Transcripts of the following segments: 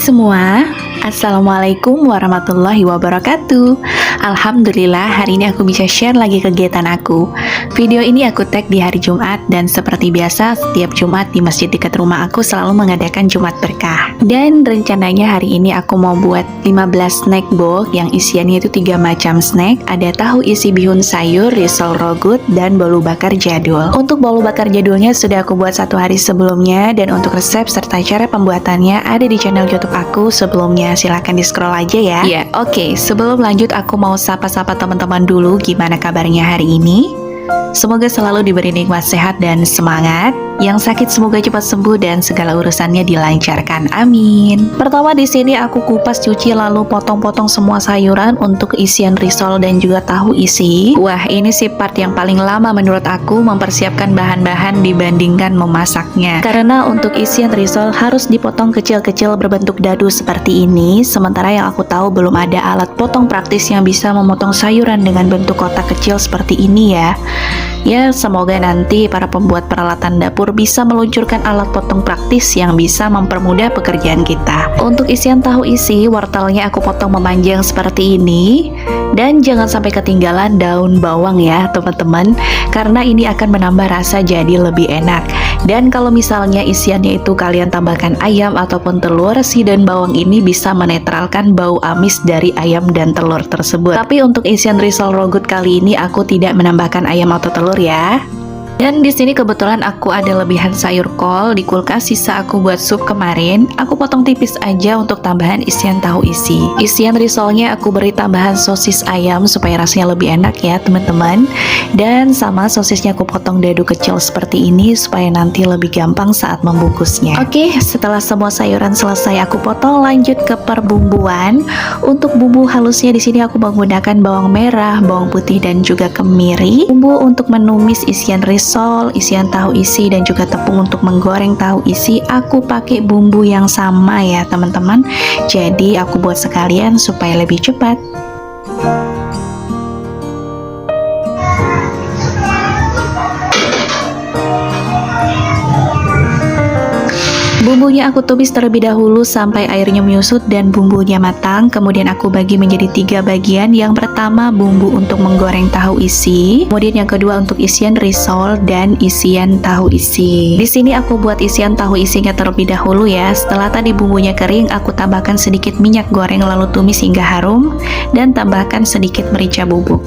Semua, Assalamualaikum warahmatullahi wabarakatuh. Alhamdulillah hari ini aku bisa share lagi kegiatan aku. Video ini aku tag di hari Jumat dan seperti biasa setiap Jumat di masjid dekat rumah aku selalu mengadakan Jumat berkah. Dan rencananya hari ini aku mau buat 15 snack box yang isiannya itu 3 macam snack. Ada tahu isi bihun sayur, risol rogut, dan bolu bakar jadul. Untuk bolu bakar jadulnya sudah aku buat 1 hari sebelumnya, dan untuk resep serta cara pembuatannya ada di channel YouTube aku sebelumnya. Silahkan di scroll aja ya. Ya, oke. Sebelum lanjut aku mau sapa-sapa teman-teman dulu. Gimana kabarnya hari ini? Semoga selalu diberi nikmat sehat dan semangat. Yang sakit semoga cepat sembuh dan segala urusannya dilancarkan. Amin. Pertama di sini aku kupas, cuci, lalu potong-potong semua sayuran untuk isian risol dan juga tahu isi. Wah, ini sih part yang paling lama menurut aku mempersiapkan bahan-bahan dibandingkan memasaknya. Karena untuk isian risol harus dipotong kecil-kecil berbentuk dadu seperti ini. Sementara yang aku tahu belum ada alat potong praktis yang bisa memotong sayuran dengan bentuk kotak kecil seperti ini ya. Ya, semoga nanti para pembuat peralatan dapur bisa meluncurkan alat potong praktis yang bisa mempermudah pekerjaan kita. Untuk isian tahu isi, wortelnya aku potong memanjang seperti ini. Dan jangan sampai ketinggalan daun bawang ya teman-teman, karena ini akan menambah rasa jadi lebih enak. Dan kalau misalnya isiannya itu kalian tambahkan ayam ataupun telur, si daun bawang ini bisa menetralkan bau amis dari ayam dan telur tersebut. Tapi untuk isian risol rogut kali ini aku tidak menambahkan ayam atau telur ya. Dan di sini kebetulan aku ada lebihan sayur kol di kulkas, sisa aku buat sup kemarin. Aku potong tipis aja untuk tambahan isian tahu isi. Isian risolnya aku beri tambahan sosis ayam supaya rasanya lebih enak ya teman-teman. Dan sama sosisnya aku potong dadu kecil seperti ini supaya nanti lebih gampang saat membungkusnya. Oke, setelah semua sayuran selesai aku potong, lanjut ke perbumbuan. Untuk bumbu halusnya di sini aku menggunakan bawang merah, bawang putih dan juga kemiri. Bumbu untuk menumis isian risol, isian tahu isi dan juga tepung untuk menggoreng tahu isi aku pakai bumbu yang sama ya teman-teman. Jadi aku buat sekalian supaya lebih cepat. Bumbunya aku tumis terlebih dahulu sampai airnya menyusut dan bumbunya matang. Kemudian aku bagi menjadi 3 bagian. Yang pertama bumbu untuk menggoreng tahu isi. Kemudian yang kedua untuk isian risol dan isian tahu isi. Di sini aku buat isian tahu isinya terlebih dahulu ya. Setelah tadi bumbunya kering, aku tambahkan sedikit minyak goreng lalu tumis hingga harum dan tambahkan sedikit merica bubuk.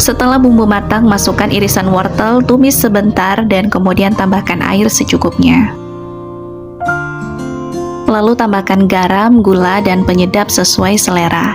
Setelah bumbu matang, masukkan irisan wortel, tumis sebentar, dan kemudian tambahkan air secukupnya. Lalu tambahkan garam, gula, dan penyedap sesuai selera.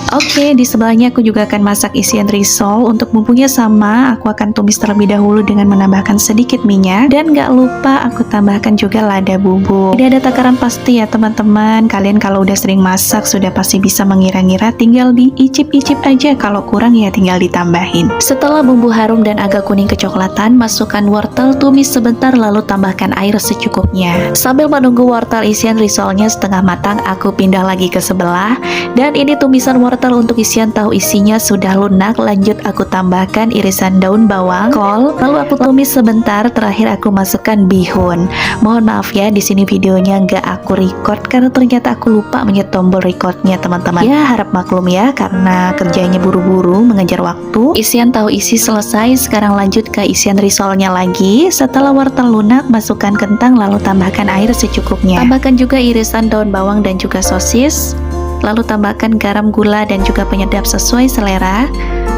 Oke, di sebelahnya aku juga akan masak isian risol. Untuk bumbunya sama, aku akan tumis terlebih dahulu dengan menambahkan sedikit minyak. Dan gak lupa aku tambahkan juga lada bubuk. Tidak ada takaran pasti ya teman-teman. Kalian kalau udah sering masak sudah pasti bisa mengira-ngira, tinggal diicip-icip aja. Kalau kurang ya tinggal ditambahin. Setelah bumbu harum dan agak kuning kecoklatan, masukkan wortel, tumis sebentar lalu tambahkan air secukupnya. Sambil menunggu wortel isian risolnya setengah matang, aku pindah lagi ke sebelah. Dan ini tumisan wortel untuk isian tahu isinya sudah lunak. Lanjut aku tambahkan irisan daun bawang, kol, lalu aku tumis sebentar. Terakhir aku masukkan bihun. Mohon maaf ya, di sini videonya nggak aku record karena ternyata aku lupa menyet tombol recordnya teman-teman. Ya harap maklum ya, karena kerjanya buru-buru mengejar waktu. Isian tahu isi selesai, sekarang lanjut ke isian risolnya lagi. Setelah wortel lunak, masukkan kentang lalu tambahkan air secukupnya. Tambahkan juga irisan daun bawang dan juga sosis. Lalu tambahkan garam, gula, dan juga penyedap sesuai selera.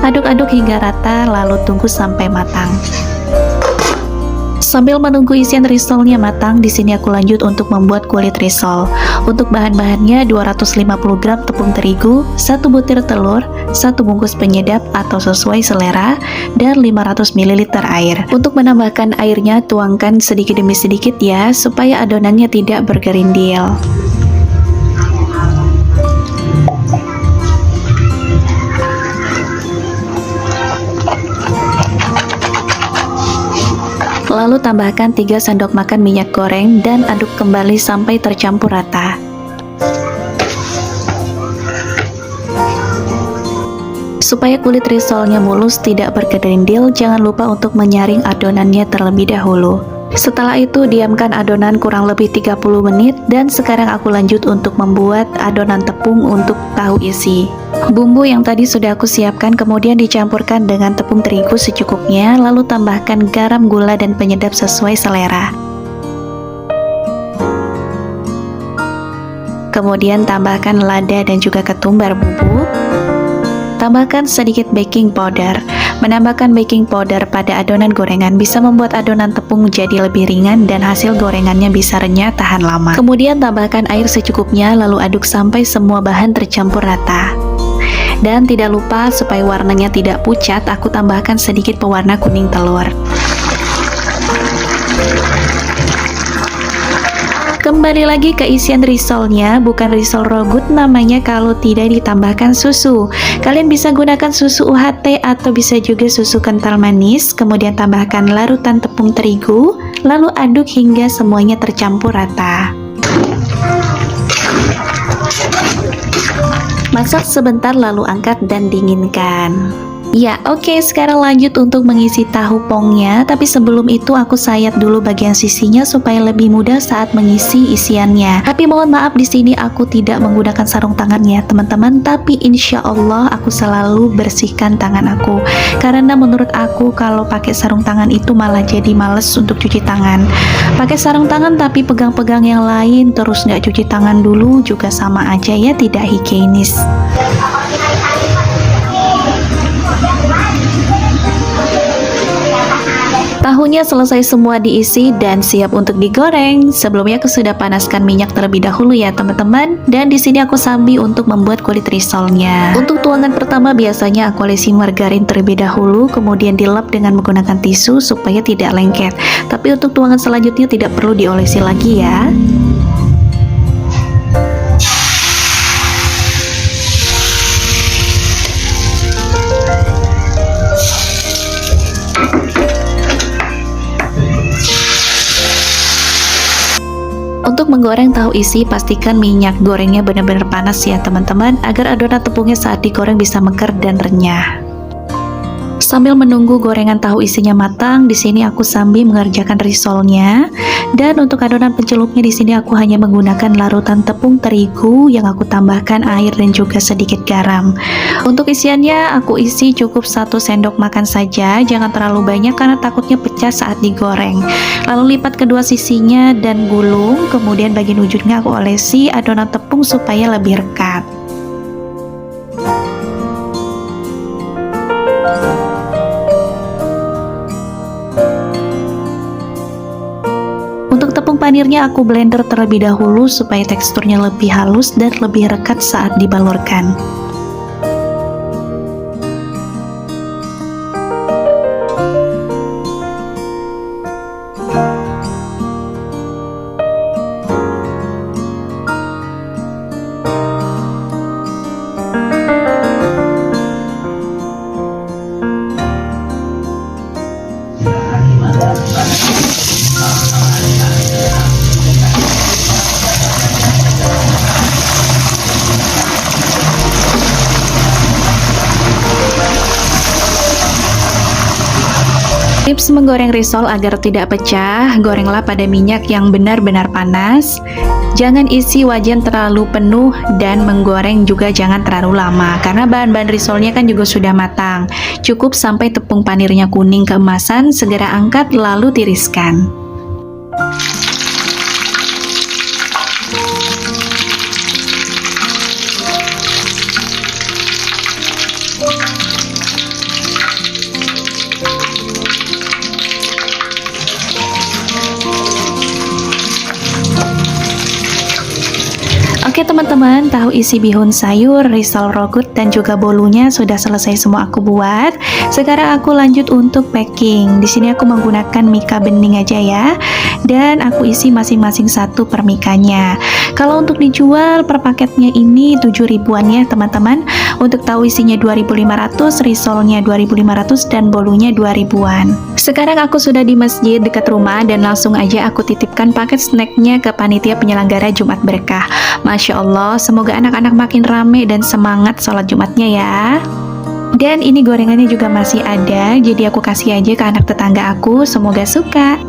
Aduk-aduk hingga rata, lalu tunggu sampai matang. Sambil menunggu isian risolnya matang, di sini aku lanjut untuk membuat kulit risol. Untuk bahan-bahannya 250 gram tepung terigu, 1 butir telur, 1 bungkus penyedap atau sesuai selera, dan 500 ml air. Untuk menambahkan airnya, tuangkan sedikit demi sedikit ya, supaya adonannya tidak bergerindil. Lalu tambahkan 3 sendok makan minyak goreng dan aduk kembali sampai tercampur rata. Supaya kulit risolnya mulus tidak berkedendil, jangan lupa untuk menyaring adonannya terlebih dahulu. Setelah itu diamkan adonan kurang lebih 30 menit dan sekarang aku lanjut untuk membuat adonan tepung untuk tahu isi. Bumbu yang tadi sudah aku siapkan kemudian dicampurkan dengan tepung terigu secukupnya, lalu tambahkan garam, gula, dan penyedap sesuai selera. Kemudian tambahkan lada dan juga ketumbar bubuk. Tambahkan sedikit baking powder. Menambahkan baking powder pada adonan gorengan bisa membuat adonan tepung menjadi lebih ringan dan hasil gorengannya bisa renyah tahan lama. Kemudian tambahkan air secukupnya lalu aduk sampai semua bahan tercampur rata. Dan tidak lupa supaya warnanya tidak pucat, aku tambahkan sedikit pewarna kuning telur. Kembali lagi ke isian risolnya, bukan risol raw good namanya kalau tidak ditambahkan susu. Kalian bisa gunakan susu UHT atau bisa juga susu kental manis. Kemudian tambahkan larutan tepung terigu, lalu aduk hingga semuanya tercampur rata. Masak sebentar lalu angkat dan dinginkan. Ya, oke, sekarang lanjut untuk mengisi tahu pongnya. Tapi sebelum itu aku sayat dulu bagian sisinya supaya lebih mudah saat mengisi isiannya. Tapi mohon maaf di sini aku tidak menggunakan sarung tangan ya teman-teman. Tapi insya Allah aku selalu bersihkan tangan aku. Karena menurut aku kalau pakai sarung tangan itu malah jadi males untuk cuci tangan. Pakai sarung tangan tapi pegang-pegang yang lain terus nggak cuci tangan dulu juga sama aja ya, tidak higienis. Tahunya selesai semua diisi dan siap untuk digoreng. Sebelumnya aku sudah panaskan minyak terlebih dahulu ya teman-teman. Dan di sini aku sambil untuk membuat kulit risolnya. Untuk tuangan pertama biasanya aku olesi margarin terlebih dahulu, kemudian dilap dengan menggunakan tisu supaya tidak lengket. Tapi untuk tuangan selanjutnya tidak perlu diolesi lagi ya. Untuk menggoreng tahu isi, pastikan minyak gorengnya benar-benar panas ya teman-teman, agar adonan tepungnya saat digoreng bisa mekar dan renyah. Sambil menunggu gorengan tahu isinya matang, di sini aku sambil mengerjakan risolnya. Dan untuk adonan pencelupnya di sini aku hanya menggunakan larutan tepung terigu yang aku tambahkan air dan juga sedikit garam. Untuk isiannya aku isi cukup 1 sendok makan saja, jangan terlalu banyak karena takutnya pecah saat digoreng. Lalu lipat kedua sisinya dan gulung, kemudian bagian ujungnya aku olesi adonan tepung supaya lebih rekat. Untuk tepung panirnya aku blender terlebih dahulu supaya teksturnya lebih halus dan lebih rekat saat dibalurkan. Tips menggoreng risol agar tidak pecah, gorenglah pada minyak yang benar-benar panas. Jangan isi wajan terlalu penuh dan menggoreng juga jangan terlalu lama karena bahan-bahan risolnya kan juga sudah matang. Cukup sampai tepung panirnya kuning keemasan, segera angkat lalu tiriskan. Oke teman-teman, tahu isi bihun sayur, risol raw good dan juga bolunya sudah selesai semua aku buat. Sekarang aku lanjut untuk packing. Di sini aku menggunakan mika bening aja ya. Dan aku isi masing-masing 1 per mikanya. Kalau untuk dijual per paketnya ini 7 ribuan ya teman-teman. Untuk tahu isinya 2.500, risolnya 2.500, dan bolunya 2.000-an. Sekarang aku sudah di masjid dekat rumah dan langsung aja aku titipkan paket snacknya ke panitia penyelenggara Jumat Berkah. Masya Allah, semoga anak-anak makin rame dan semangat sholat Jumatnya ya. Dan ini gorengannya juga masih ada, jadi aku kasih aja ke anak tetangga aku, semoga suka.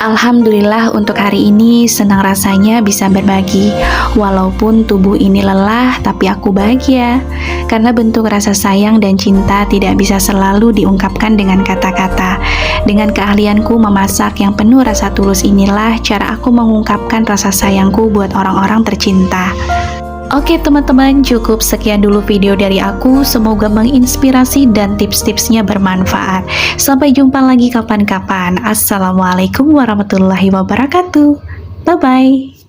Alhamdulillah untuk hari ini senang rasanya bisa berbagi. Walaupun tubuh ini lelah, tapi aku bahagia. Karena bentuk rasa sayang dan cinta tidak bisa selalu diungkapkan dengan kata-kata. Dengan keahlianku memasak yang penuh rasa tulus inilah cara aku mengungkapkan rasa sayangku buat orang-orang tercinta. Oke teman-teman, cukup sekian dulu video dari aku. Semoga menginspirasi dan tips-tipsnya bermanfaat. Sampai jumpa lagi kapan-kapan. Assalamualaikum warahmatullahi wabarakatuh. Bye-bye.